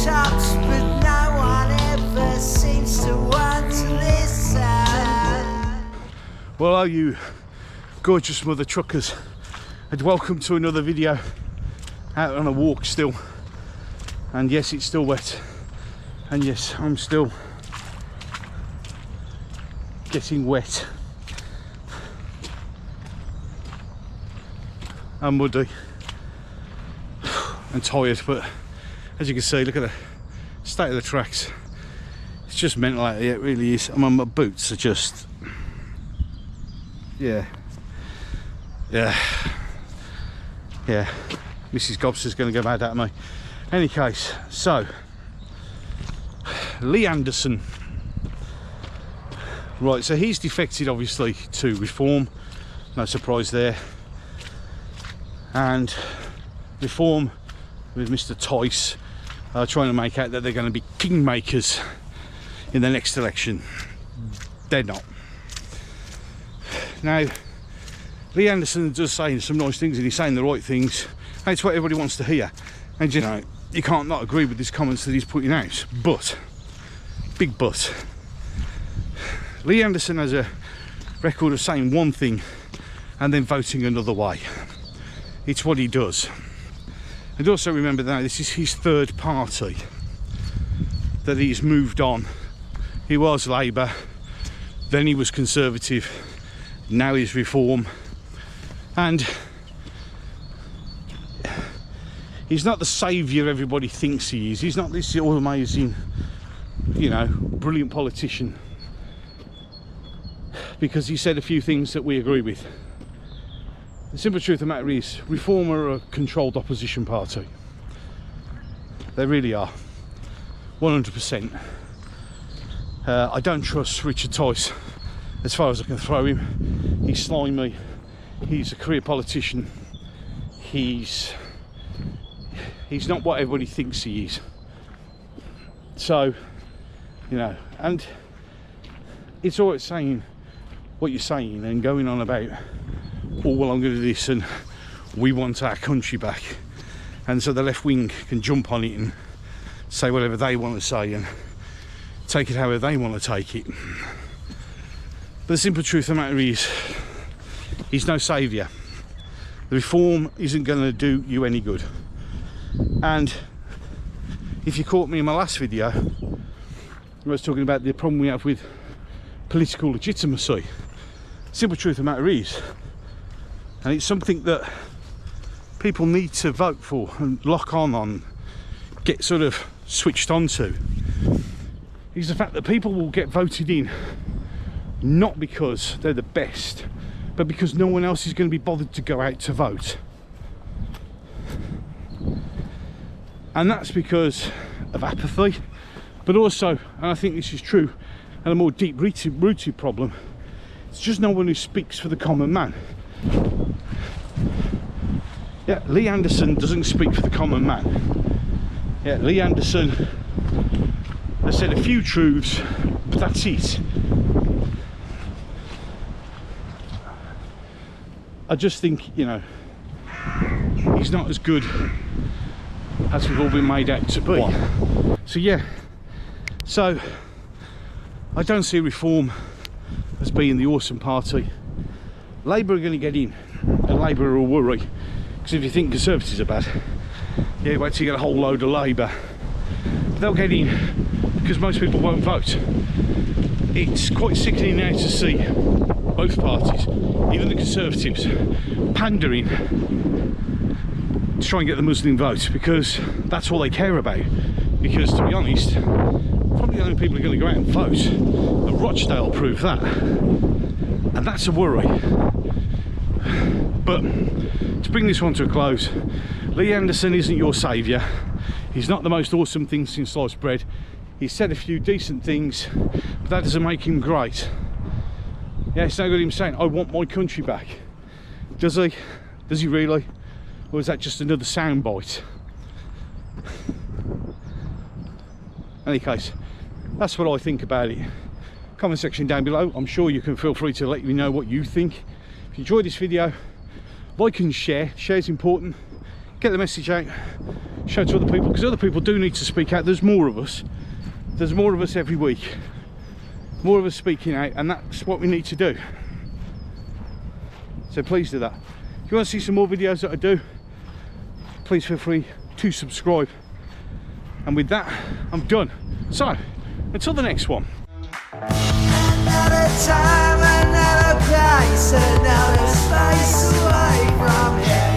tops, but no one ever seems to want to listen. Well, are you gorgeous mother truckers, and welcome to another video out on a walk still. And yes, it's still wet, and yes, I'm still getting wet and muddy and tired, but as you can see, look at the state of the tracks. It's just mental out here, it really is. I mean, my boots are just, yeah. Mrs. Gobster's going to go mad at me. Any case, so Lee Anderson, right, so he's defected obviously to Reform, no surprise there, and Reform with Mr. Tice are trying to make out that they're going to be kingmakers in the next election. They're not. Now, Lee Anderson does say some nice things, and he's saying the right things, and it's what everybody wants to hear. And you know, you can't not agree with his comments that he's putting out. But, big but, Lee Anderson has a record of saying one thing and then voting another way. It's what he does. And also remember that this is his third party that he's moved on. He was Labour, then he was Conservative, now he's Reform, and he's not the saviour everybody thinks he is. He's not this all amazing, you know, brilliant politician, because he said a few things that we agree with. The simple truth of the matter is, Reform are a controlled opposition party. They really are, 100%. I don't trust Richard Tice as far as I can throw him. He's slimy, he's a career politician, he's not what everybody thinks he is. So, you know, and it's all right saying what you're saying and going on about, oh well, I'm going to do this and we want our country back, and so the left wing can jump on it and say whatever they want to say and take it however they want to take it. But the simple truth of the matter is, he's no saviour. The Reform isn't going to do you any good. And if you caught me in my last video, I was talking about the problem we have with political legitimacy. The simple truth of the matter is, and it's something that people need to vote for and lock on, get sort of switched on to, is the fact that people will get voted in not because they're the best, but because no one else is going to be bothered to go out to vote. And that's because of apathy, but also, and I think this is true, and a more deep-rooted problem, it's just no one who speaks for the common man. Yeah, Lee Anderson doesn't speak for the common man. Yeah, Lee Anderson has said a few truths, but that's it. I just think, you know, he's not as good as we've all been made out to be. So yeah, so I don't see Reform as being the awesome party. Labour are going to get in, and Labour will worry, because if you think Conservatives are bad, yeah, wait till you get a whole load of Labour. But they'll get in because most people won't vote. It's quite sickening now to see both parties, even the Conservatives, pandering to try and get the Muslim vote, because that's all they care about. Because to be honest, probably the only people who are going to go out and vote, and Rochdale proved that, and that's a worry. But to bring this one to a close, Lee Anderson isn't your saviour. He's not the most awesome thing since sliced bread. He's said a few decent things, but that doesn't make him great. Yeah, it's no good him saying, I want my country back. Does he? Does he really? Or is that just another soundbite? In any case, that's what I think about it. Comment section down below. I'm sure you can feel free to let me know what you think. If you enjoyed this video, like and share. Share's important. Get the message out. show to other people, because other people do need to speak out. There's more of us. There's more of us every week. More of us speaking out, and that's what we need to do. So please do that. If you want to see some more videos that I do, please feel free to subscribe. And with that, I'm done. So, until the next one. Another time, another place, another space away from here.